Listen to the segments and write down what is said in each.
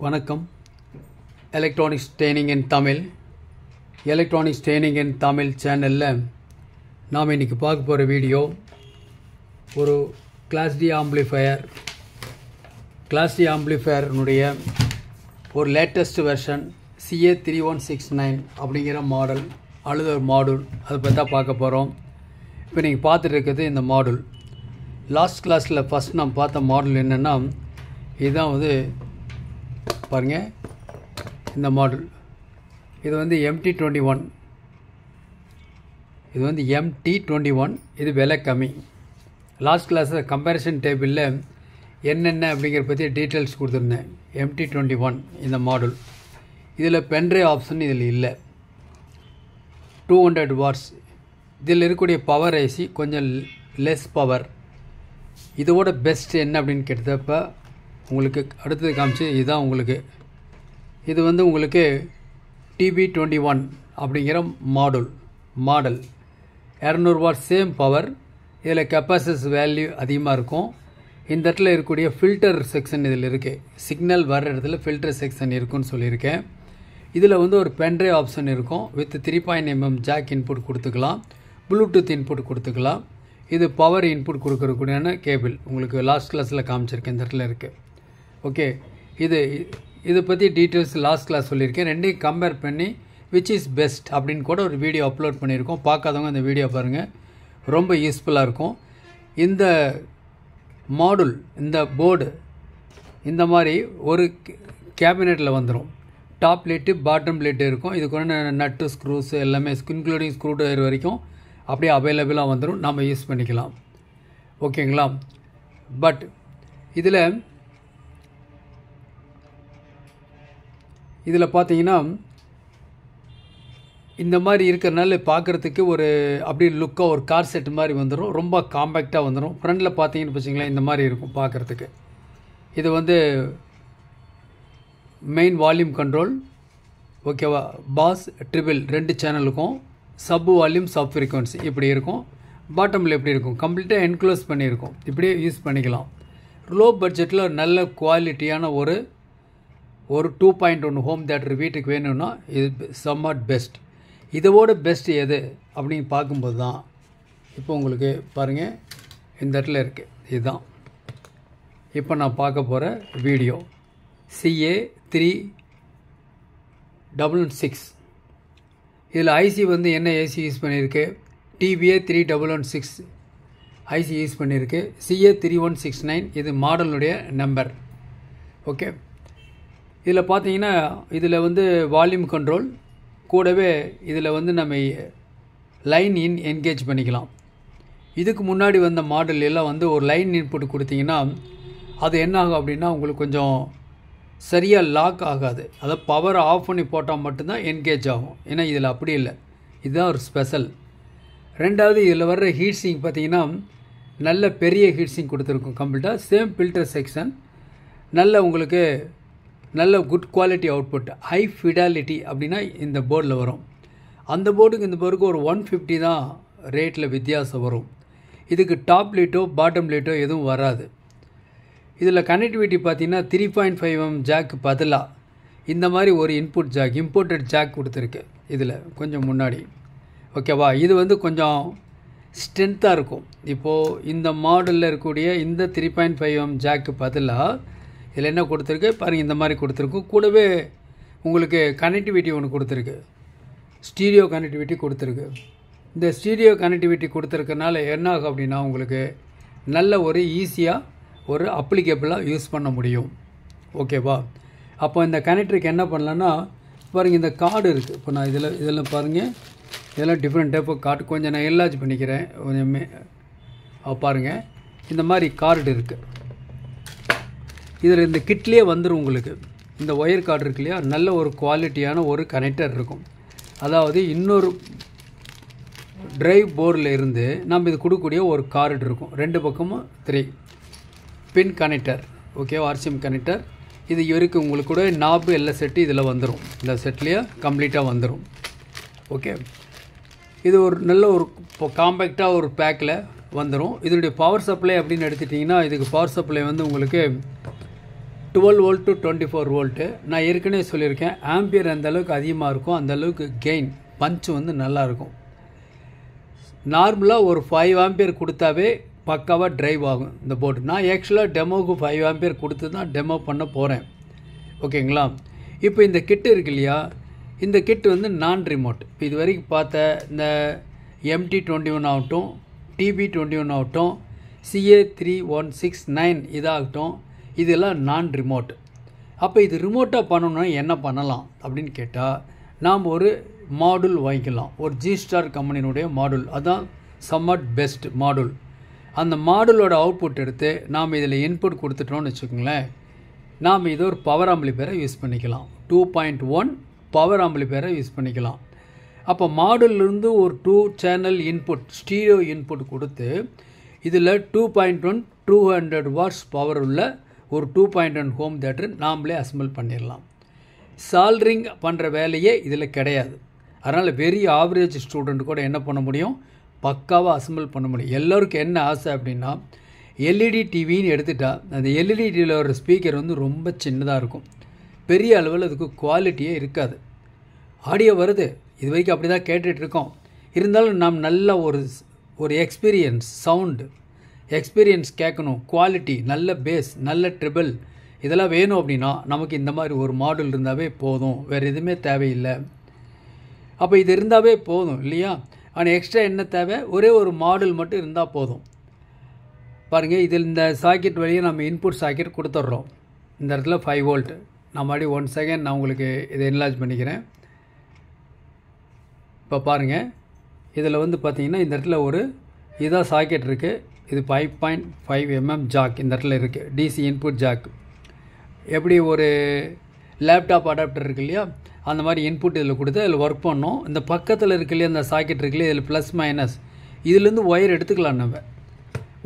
வணக்கம். Electronics training in Tamil சேனலில் நாம் இன்றைக்கி பார்க்க போகிற வீடியோ ஒரு கிளாஸ் டி ஆம்பிளிஃபையர்னுடைய ஒரு லேட்டஸ்ட் வெர்ஷன் CA3169 அப்படிங்கிற மாடல் அல்லது ஒரு மாடுல் அதை பற்றி தான் பார்க்க போகிறோம். இப்போ நீங்கள் பார்த்துட்டு இருக்கிறது இந்த மாடுல். லாஸ்ட் கிளாஸில் ஃபஸ்ட் நம்ம பார்த்த மாடல் என்னென்னா இதுதான் பாருங்கள், இந்த மாடல் இது MT21. MT21 இது விலை கம்மி. லாஸ்ட் கிளாஸில் கம்பேரிசன் டேபிளில் என்னென்ன அப்படிங்கிற பற்றி டீட்டெயில்ஸ் கொடுத்துருந்தேன். MT21 இந்த மாடல் இதில் பென்ட்ரைவ் ஆப்ஷன் இதில் இல்லை. 200 வாட்ஸ் இதில் இருக்கக்கூடிய பவர் ஐசி கொஞ்சம் லெஸ் பவர். இதோட பெஸ்ட் என்ன அப்படின்னு கேட்டப்போ உங்களுக்கு அடுத்தது காமிச்சு இதுதான் உங்களுக்கு. இது உங்களுக்கு TB21 அப்படிங்கிற மாடல் 200 வாட் சேம் பவர். இதில் கெப்பாசிட்டன்ஸ் வேல்யூ அதிகமாக இருக்கும். இந்த இடத்துல இருக்கக்கூடிய ஃபில்டர் செக்ஷன் இதில் இருக்குது. சிக்னல் வர்ற இடத்துல ஃபில்டர் செக்ஷன் இருக்குன்னு சொல்லியிருக்கேன். இதில் ஒரு பென்ட்ரைவ் ஆப்ஷன் இருக்கும். வித் 3.mm ஜாக் இன்புட் கொடுத்துக்கலாம், ப்ளூடூத் இன்புட் கொடுத்துக்கலாம். இது பவர் இன்புட் கொடுக்கறக்கூடியான கேபிள் உங்களுக்கு லாஸ்ட் கிளாஸில் காமிச்சிருக்கேன். இந்த இடத்துல இருக்குது. ஓகே, இதை பற்றி டீட்டெயில்ஸ் லாஸ்ட் கிளாஸ் சொல்லியிருக்கேன். ரெண்டையும் கம்பேர் பண்ணி விச் இஸ் பெஸ்ட் அப்படின்னு கூட ஒரு வீடியோ அப்லோட் பண்ணியிருக்கோம். பார்க்காதவங்க இந்த வீடியோ பாருங்கள், ரொம்ப யூஸ்ஃபுல்லாக இருக்கும். இந்த மாடுல், இந்த போர்டு இந்த மாதிரி ஒரு கேபினெட்டில் வந்துடும். டாப் லைட்டு பாட்டம் லைட்டு இருக்கும். இதுக்கு நட்டு ஸ்க்ரூஸ் எல்லாமே இன்க்ளூடிங் ஸ்க்ரூ ட்ரைவர் வரைக்கும் அப்படியே அவைலபிளாக வந்துடும். நம்ம யூஸ் பண்ணிக்கலாம். ஓகேங்களா? பட் இதில் பார்த்தீங்கன்னா இந்த மாதிரி இருக்கிறனால பார்க்குறதுக்கு ஒரு அப்படி லுக்காக ஒரு கார் செட் மாதிரி வந்துடும். ரொம்ப காம்பேக்டாக வந்துடும். ஃப்ரண்டில் பார்த்தீங்கன்னு வச்சிங்களேன் இந்த மாதிரி இருக்கும் பார்க்குறதுக்கு. இது மெயின் வால்யூம் கண்ட்ரோல், ஓகேவா? பாஸ் ட்ரிபிள் 2 சேனலுக்கும் சப் வால்யூம் சப் ஃப்ரீக்வன்சி இப்படி இருக்கும். பாட்டமில் எப்படி இருக்கும், கம்ப்ளீட்டாக என்க்ளோஸ் பண்ணியிருக்கும். இப்படியே யூஸ் பண்ணிக்கலாம். லோ பட்ஜெட்டில் நல்ல குவாலிட்டியான ஒரு 2.1 ஹோம் தியேட்டர் வீட்டுக்கு வேணும்னா இது சம்வாட் பெஸ்ட். இதோட பெஸ்ட் எது அப்படின்னு பார்க்கும்போது தான் இப்போ உங்களுக்கு பாருங்கள் இந்த இடத்துல இருக்குது. இதுதான் இப்போ நான் பார்க்க போகிற வீடியோ. CA3116 இதில் ஐசி என்ன ஏசி யூஸ் பண்ணியிருக்கு, TBA3116 ஐசி யூஸ் பண்ணியிருக்கு. CA3169 இது மாடலுடைய நம்பர். ஓகே, இதில் பார்த்தீங்கன்னா இதில் வால்யூம் கண்ட்ரோல் கூடவே இதில் நம்ம லைன் என்கேஜ் பண்ணிக்கலாம். இதுக்கு முன்னாடி வந்த மாடல் எல்லாம் ஒரு லைன் இன்புட் கொடுத்தீங்கன்னா அது என்ன ஆகும் அப்படின்னா உங்களுக்கு கொஞ்சம் சரியாக லாக் ஆகாது. அதை பவர் ஆஃப் பண்ணி போட்டால் மட்டும்தான் என்கேஜ் ஆகும். ஏன்னா இதில் அப்படி இல்லை. இதுதான் ஒரு ஸ்பெஷல். ரெண்டாவது இதில் வர்ற ஹீட்ஸிங் பார்த்தீங்கன்னா நல்ல பெரிய ஹீட்ஸிங் கொடுத்துருக்கும். கம்ப்ளீட்டாக சேம் ஃபில்டர் செக்ஷன். உங்களுக்கு நல்ல good quality output, high fidelity அப்படின்னா இந்த போர்டில் வரும். அந்த போர்டுக்கு இந்த போர்டுக்கு ஒரு 150 தான் ரேட்டில் வித்தியாசம் வரும். இதுக்கு டாப் லைட்டோ பாட்டம் லைட்டோ எதுவும் வராது. இதில் கனெக்டிவிட்டி பார்த்தீங்கன்னா 3.5mm ஜாக்கு பதிலாக இந்த மாதிரி ஒரு இம்போர்ட்டட் ஜாக் கொடுத்துருக்கு. இதில் கொஞ்சம் முன்னாடி, ஓகேவா? இது கொஞ்சம் ஸ்ட்ரென்த்தாக இருக்கும். இப்போது இந்த மாடலில் இருக்கக்கூடிய இந்த 3.5mm ஜாக்கு பதிலாக இதில் என்ன கொடுத்துருக்கு பாருங்கள், இந்த மாதிரி கொடுத்துருக்கும். கூடவே உங்களுக்கு கனெக்டிவிட்டி ஒன்று கொடுத்துருக்கு, ஸ்டீரியோ கனெக்டிவிட்டி கொடுத்துருக்கு. இந்த ஸ்டீரியோ கனெக்டிவிட்டி கொடுத்துருக்கனால என்ன ஆகும் அப்படின்னா உங்களுக்கு நல்ல ஒரு ஈஸியாக ஒரு அப்ளிகேபிளாக யூஸ் பண்ண முடியும். ஓகேவா? அப்போ இந்த கனெக்டருக்கு என்ன பண்ணலான்னா பாருங்கள், இந்த கார்டு இருக்குது. இப்போ நான் இதில் பாருங்கள், இதெல்லாம் டிஃப்ரெண்ட் டைப் ஆஃப் கார்டு. கொஞ்சம் நான் எல்லாச்சும் பண்ணிக்கிறேன். கொஞ்சமே பாருங்கள், இந்த மாதிரி கார்டு இருக்குது. இதில் இந்த கிட்லேயே வந்துடும் உங்களுக்கு. இந்த ஒயர் கார்டு இருக்கு இல்லையா, நல்ல ஒரு குவாலிட்டியான ஒரு கனெக்டர் இருக்கும். அதாவது இன்னொரு டிரைவ் போர்டில் இருந்து நம்ம இது கொடுக்கக்கூடிய ஒரு கார்டு இருக்கும். 2 பக்கமும் 3 பின் கனெக்டர், ஓகே, RCM கனெக்டர். இது இருக்குது. உங்களுக்கு கூட நாபு எல்லாம் செட்டு இதில் வந்துடும். இந்த செட்லேயே கம்ப்ளீட்டாக வந்துடும். ஓகே, இது ஒரு நல்ல ஒரு காம்பேக்டாக ஒரு பேக்கில் வந்துடும். இதனுடைய பவர் சப்ளை அப்படின்னு எடுத்துட்டிங்கன்னா இதுக்கு பவர் சப்ளை உங்களுக்கு 12 வோல்ட் டு 24 வோல்ட்டு. நான் ஏற்கனவே சொல்லியிருக்கேன், ஆம்பியர் அந்த அளவுக்கு அதிகமாக இருக்கும், அந்த அளவுக்கு கெயின் பஞ்ச் வந்து நல்லாயிருக்கும். நார்மலாக ஒரு 5 ஆம்பியர் கொடுத்தாவே பக்காவாக ட்ரைவ் ஆகும் இந்த போர்டு. நான் ஆக்சுவலாக டெமோவுக்கு 5 ஆம்பியர் கொடுத்து தான் டெமோ பண்ண போகிறேன். ஓகேங்களா? இப்போ இந்த கிட்டு இருக்கு இல்லையா, இந்த கிட் வந்து நான் ரிமோட். இப்போ இது வரைக்கும் பார்த்த இந்த MT21 ஆகட்டும், TB21 ஆகட்டும், CA3169 இதாகட்டும், இதெல்லாம் நான் ரிமோட். அப்போ இது ரிமோட்டாக பண்ணணும்னா என்ன பண்ணலாம் அப்படின்னு கேட்டால், நாம் ஒரு மாடுல் வாங்கிக்கலாம். ஒரு G-Star கம்பெனியினுடைய மாடுல், அதுதான் சம்மட் பெஸ்ட் மாடுல். அந்த மாடுலோட அவுட்புட் எடுத்து நாம் இதில் இன்புட் கொடுத்துட்டோம்னு வச்சுக்கோங்களேன், நாம் இதை ஒரு பவர் ஆம்பிளிஃபையரை யூஸ் பண்ணிக்கலாம். 2.1 பவர் ஆம்பிளிஃபையரை யூஸ் பண்ணிக்கலாம். அப்போ மாடுலிருந்து ஒரு 2 சேனல் இன்புட், ஸ்டீரியோ இன்புட் கொடுத்து இதில் 2.1 200 வாட்ஸ் பவர் உள்ள ஒரு 2.1 ஹோம் தியேட்டர் நாமளே அசம்பிள் பண்ணிடலாம். சால்ட்ரிங் பண்ணுற வேலையே இதில் கிடையாது. அதனால் வெரி ஆவரேஜ் ஸ்டூடெண்ட் கூட என்ன பண்ண முடியும், பக்காவாக அசம்பிள் பண்ண முடியும். எல்லோருக்கும் என்ன ஆசை அப்படின்னா, எல்இடி டிவின்னு எடுத்துட்டா அந்த எல்இடி டிவியில் ஒரு ஸ்பீக்கர் வந்து ரொம்ப சின்னதாக இருக்கும், பெரிய அளவில் அதுக்கு குவாலிட்டியே இருக்காது. ஆடியோ வருது, இது வரைக்கும் அப்படி தான் கேட்டுட்ருக்கோம். இருந்தாலும் நாம் நல்ல ஒரு எக்ஸ்பீரியன்ஸ் சவுண்டு எக்ஸ்பீரியன்ஸ் கேட்கணும், குவாலிட்டி, நல்ல பேஸ், நல்ல ட்ரிபிள், இதெல்லாம் வேணும் அப்படின்னா நமக்கு இந்த மாதிரி ஒரு மாடல் இருந்தாவே போதும், வேறு எதுவுமே தேவையில்லை. அப்போ இது இருந்தாவே போதும் இல்லையா? ஆனால் எக்ஸ்ட்ரா என்ன தேவை, ஒரே ஒரு மாடல் மட்டும் இருந்தால் போதும். பாருங்கள், இதில் இந்த சாக்கெட் வழியே நம்ம இன்புட் சாக்கெட் கொடுத்துட்றோம். இந்த இடத்துல 5 வோல்ட். நான் மறுபடி 1 செகண்ட் நான் உங்களுக்கு இதை என்லார்ஜ் பண்ணிக்கிறேன். இப்போ பாருங்கள், இதில் வந்து பார்த்திங்கன்னா இந்த இடத்துல ஒரு இதாக சாக்கெட் இருக்குது. இது 5.5 mm ஜாக் இந்த இடத்துல இருக்குது, டிசி இன்புட் ஜாக். எப்படி ஒரு லேப்டாப் அடாப்டர் இருக்கு இல்லையா, அந்த மாதிரி இன்புட் இதில் கொடுத்து அதில் ஒர்க் பண்ணோம். இந்த பக்கத்தில் இருக்கு இல்லையா, அந்த சாக்கெட் இருக்கு இல்லையா, இதில் ப்ளஸ் மைனஸ், இதுலேருந்து ஒயர் எடுத்துக்கலாம். நம்ம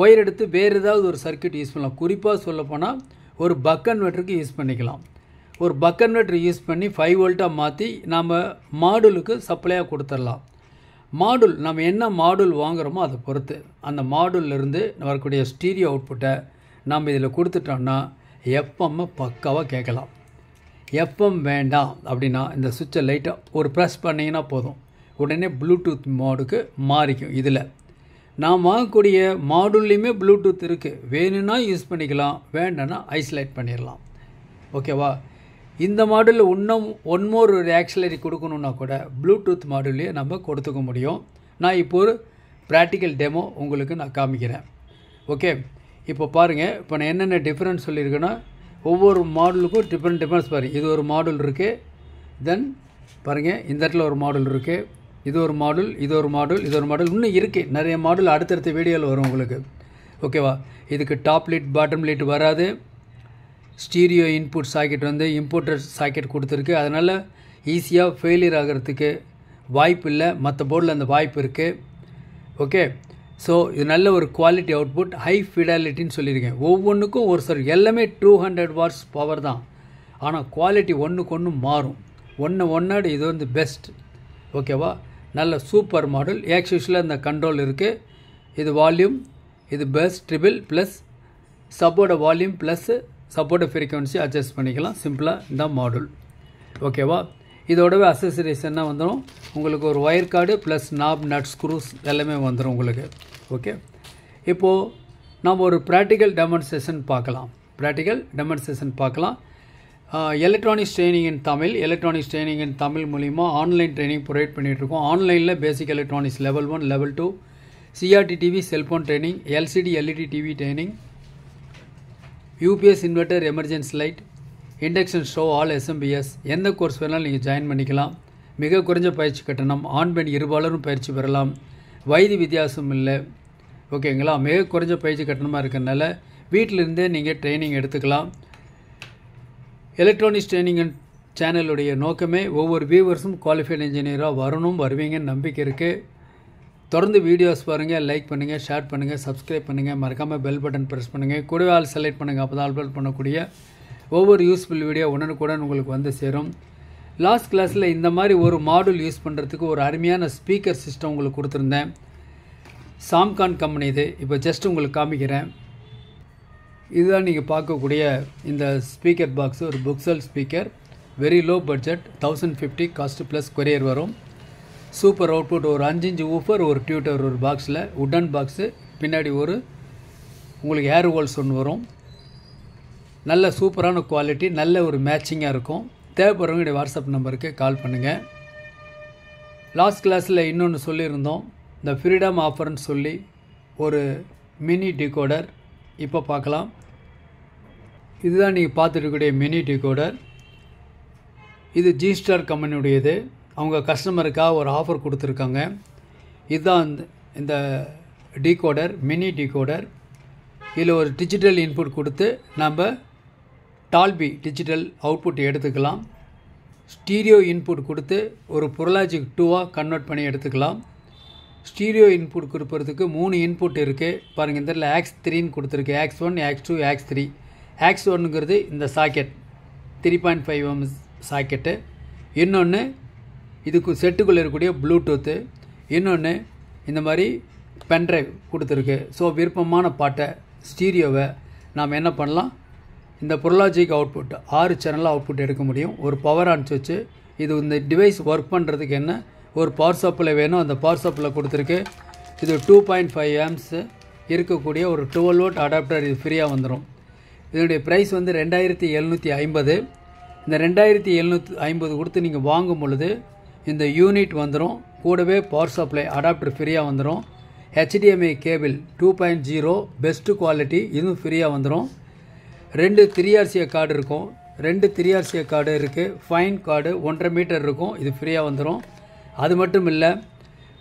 ஒயர் எடுத்து வேறு ஏதாவது ஒரு சர்க்யூட் யூஸ் பண்ணலாம். குறிப்பாக சொல்லப்போனால் ஒரு பக் கன்வெர்ட்டருக்கு யூஸ் பண்ணிக்கலாம். ஒரு பக் கன்வெர்ட்டர் யூஸ் பண்ணி 5 வோல்ட்டாக மாற்றி நம்ம மாடுலுக்கு சப்ளையாக கொடுத்துடலாம். மாடுல் நம்ம என்ன மாடுல் வாங்குகிறோமோ அதை பொறுத்து அந்த மாடுலிருந்து வரக்கூடிய ஸ்டீரியோ அவுட்புட்டை நம்ம இதில் கொடுத்துட்டோம்னா எஃப்எம்மை பக்காவாக கேட்கலாம். எஃப்எம் வேண்டாம் அப்படின்னா இந்த சுவிட்சை லைட்டாக ஒரு ப்ரெஸ் பண்ணிங்கன்னா போதும், உடனே ப்ளூடூத் மோடுக்கு மாறிக்கும். இதில் நான் வாங்கக்கூடிய மாடுல்லையுமே ப்ளூடூத் இருக்குது, வேணும்னா யூஸ் பண்ணிக்கலாம், வேண்டாம்னா ஐசோலேட் பண்ணிடலாம். ஓகேவா? இந்த மாடலில் இன்னும் ஒன் மோர் ஒரு ஆக்சிலரி கொடுக்கணுன்னா கூட ப்ளூடூத் மாடல்லையே நம்ம கொடுத்துக்க முடியும். நான் இப்போ ஒரு ப்ராக்டிக்கல் டெமோ உங்களுக்கு நான் காமிக்கிறேன். ஓகே, இப்போ பாருங்கள், இப்போ நான் என்னென்ன டிஃப்ரென்ஸ் சொல்லியிருக்கேன்னா, ஒவ்வொரு மாடலுக்கும் டிஃப்ரென்ஸ் பாருங்கள். இது ஒரு மாடல் இருக்குது, தென் பாருங்கள் இந்த இடத்துல ஒரு மாடல் இருக்குது, இது ஒரு மாடல், இது ஒரு மாடல், இது ஒரு மாடல், இன்னும் இருக்குது நிறைய மாடல். அடுத்தடுத்த வீடியோவில் வரும் உங்களுக்கு. ஓகேவா? இதுக்கு டாப் லிட் பாட்டம் லிட் வராது. ஸ்டீரியோ இன்புட் சாக்கெட் வந்து இம்போர்ட்டர் சாக்கெட் கொடுத்துருக்கு, அதனால் ஈஸியாக ஃபெயிலியர் ஆகிறதுக்கு வாய்ப்பு இல்லை. மற்ற போர்டில் அந்த வாய்ப்பு இருக்குது. ஓகே, ஸோ இது நல்ல ஒரு குவாலிட்டி அவுட்புட், ஹை ஃபிடாலிட்டின்னு சொல்லியிருக்கேன். ஒவ்வொன்றுக்கும் ஒரு சார் எல்லாமே 200 வாட்ஸ் பவர் தான், ஆனால் குவாலிட்டி ஒன்றுக்கு ஒன்று மாறும். ஒன்னோட இது வந்து பெஸ்ட். ஓகேவா? நல்ல சூப்பர் மாடல். ஆக்சுவலாக இந்த கண்ட்ரோல் இருக்குது. இது வால்யூம், இது பெஸ்ட் ட்ரிபிள் ப்ளஸ் சப்போட volume plus support frequency adjust பண்ணிக்கலாம் சிம்பிளாக இந்த மாடல். ஓகேவா? இதோடவே அசசரிஸ் என்ன வந்துடும் உங்களுக்கு, ஒரு wire cord plus knob nut screws எல்லாமே வந்துடும் உங்களுக்கு. ஓகே, இப்போது நாம் ஒரு ப்ராக்டிக்கல் டெமான்ஸ்ட்ரேஷன் பார்க்கலாம். Electronics training in Tamil. Electronics training in Tamil மூலிமா ஆன்லைன் ட்ரைனிங் ப்ரொவைட் பண்ணிகிட்ருக்கோம். ஆன்லைனில் basic electronics level 1 level 2, CRT TV cellphone training, LCD LED TV training, UPS inverter, emergency light, induction stove, all SMPS. எந்த course வேணாலும் நீங்கள் join பண்ணிக்கலாம். மிக குறைஞ்ச பயிற்சி கட்டணம், ஆண் பெண் இருபாலரும் பயிற்சி பெறலாம். வயது வித்தியாசம் இல்லை. ஓகேங்களா? மிக குறைஞ்ச பயிற்சி கட்டணமாக இருக்கிறதுனால வீட்டிலிருந்தே நீங்கள் ட்ரைனிங் எடுத்துக்கலாம். எலக்ட்ரானிக்ஸ் ட்ரைனிங் சேனலுடைய நோக்கமே ஒவ்வொரு வியூவர்ஸும் குவாலிஃபைட் இன்ஜினியராக வருவீங்கன்னு நம்பிக்கை இருக்குது. தொடர்ந்து வீடியோஸ் பாருங்கள், லைக் பண்ணுங்கள், ஷேர் பண்ணுங்கள், சப்ஸ்கிரைப் பண்ணுங்கள், மறக்காமல் பெல் பட்டன் ப்ரெஸ் பண்ணுங்கள், கூடவே ஆல் செலக்ட் பண்ணுங்கள். அப்போ தான் அப்லோட் பண்ணக்கூடிய ஒவ்வொரு யூஸ்ஃபுல் வீடியோ உடனுக்குடன் உங்களுக்கு வந்து சேரும். லாஸ்ட் கிளாஸில் இந்த மாதிரி ஒரு மாடல் யூஸ் பண்ணுறதுக்கு ஒரு அருமையான ஸ்பீக்கர் சிஸ்டம் உங்களுக்கு கொடுத்துருந்தேன். சாம்கான் கம்பெனி இது. இப்போ ஜஸ்ட் உங்களுக்கு காமிக்கிறேன். இதுதான் நீங்கள் பார்க்கக்கூடிய இந்த ஸ்பீக்கர் பாக்ஸ். ஒரு bookshelf speaker, very low budget, 1050 cost plus courier வரும். Super output. ஒரு 5 இன்ச் ஊஃபர், ஒரு டியூட்டர் ஒரு பாக்ஸில், உட்டன் பாக்ஸு. பின்னாடி ஒரு உங்களுக்கு ஏர் ஹோல்ஸ் ஒன்று வரும். நல்ல சூப்பரான குவாலிட்டி, நல்ல ஒரு மேட்சிங்காக இருக்கும். தேவைப்படுறவங்க வாட்ஸ்அப் நம்பருக்கு கால் பண்ணுங்கள். லாஸ்ட் கிளாஸில் இன்னொன்று சொல்லியிருந்தோம், இந்த ஃப்ரீடம் ஆஃபர்னு சொல்லி ஒரு மினி டிகோடர். இப்போ பார்க்கலாம். இதுதான் நீங்கள் பார்த்துருக்கக்கூடிய மினி டிகோடர். இது ஜிஸ்டார் கம்பெனியுடையது. அவங்க கஸ்டமருக்காக ஒரு ஆஃபர் கொடுத்துருக்காங்க. இதுதான் இந்த டிகோடர், மினி டிகோடர். இதில் ஒரு டிஜிட்டல் இன்புட் கொடுத்து நம்ம டால்பி டிஜிட்டல் அவுட்புட் எடுத்துக்கலாம். ஸ்டீரியோ இன்புட் கொடுத்து ஒரு புரலாஜிக் 2ஆக கன்வெர்ட் பண்ணி எடுத்துக்கலாம். ஸ்டீரியோ இன்புட் கொடுப்பதுக்கு 3 இன்புட் இருக்குது பாருங்கள். இந்த இதில் AX3ன்னு கொடுத்துருக்கு. AX1, AX2, AX3. AX1ங்கிறது இந்த சாக்கெட் 3.5 mm சாக்கெட்டு. இன்னொன்று இதுக்கு செட்டுக்குள்ளே இருக்கக்கூடிய ப்ளூடூத்து. இன்னொன்று இந்த மாதிரி பென்ட்ரைவ் கொடுத்துருக்கு. ஸோ விருப்பமான பாட்டை ஸ்டீரியோவை நாம் என்ன பண்ணலாம், இந்த புரலாஜிக் அவுட்புட் 6 சேனலாக அவுட்புட் எடுக்க முடியும். ஒரு பவர் ஆன் சுவிட்சு. இது இந்த டிவைஸ் ஒர்க் பண்ணுறதுக்கு என்ன ஒரு பவர் சப்ளை வேணும், அந்த பவர் சப்ளை கொடுத்துருக்கு. இது 2.5 amps இருக்கக்கூடிய ஒரு 12 volt அடாப்டர். இது ஃப்ரீயாக வந்துடும். இதனுடைய ப்ரைஸ் வந்து 2750. இந்த 2750 கொடுத்து நீங்கள் வாங்கும் பொழுது இந்த யூனிட் வந்துடும். கூடவே பவர் சப்ளை அடாப்டர் ஃப்ரீயாக வந்துடும். HDMI கேபிள் 2.0 பெஸ்ட்டு குவாலிட்டி, இதுவும் ஃப்ரீயாக வந்துடும். 2 3RCA கார்டு இருக்கும். 2 3RCA கார்டு இருக்குது. ஃபைன் கார்டு 1.5 மீட்டர் இருக்கும். இது ஃப்ரீயாக வந்துடும். அது மட்டும் இல்லை,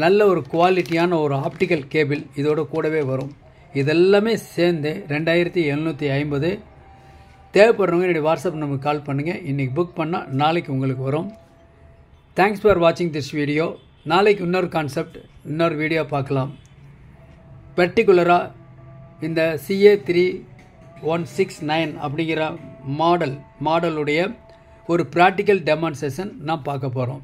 நல்ல ஒரு குவாலிட்டியான ஒரு ஆப்டிக்கல் கேபிள் இதோட கூடவே வரும். இதெல்லாமே சேர்ந்து 2750. தேவைப்படுறவங்க என்னுடைய வாட்ஸ்அப் நமக்கு கால் பண்ணுங்கள். இன்றைக்கி புக் பண்ணால் நாளைக்கு உங்களுக்கு வரும். தேங்க்ஸ் ஃபார் வாட்சிங் திஸ் வீடியோ. நாளைக்கு இன்னொரு கான்செப்ட், இன்னொரு வீடியோ பார்க்கலாம். பர்டிகுலராக இந்த CA3169 அப்படிங்கிற மாடலுடைய ஒரு ப்ராக்டிக்கல் டெமான்ஸ்ட்ரேஷன் நான் பார்க்க போகிறோம்.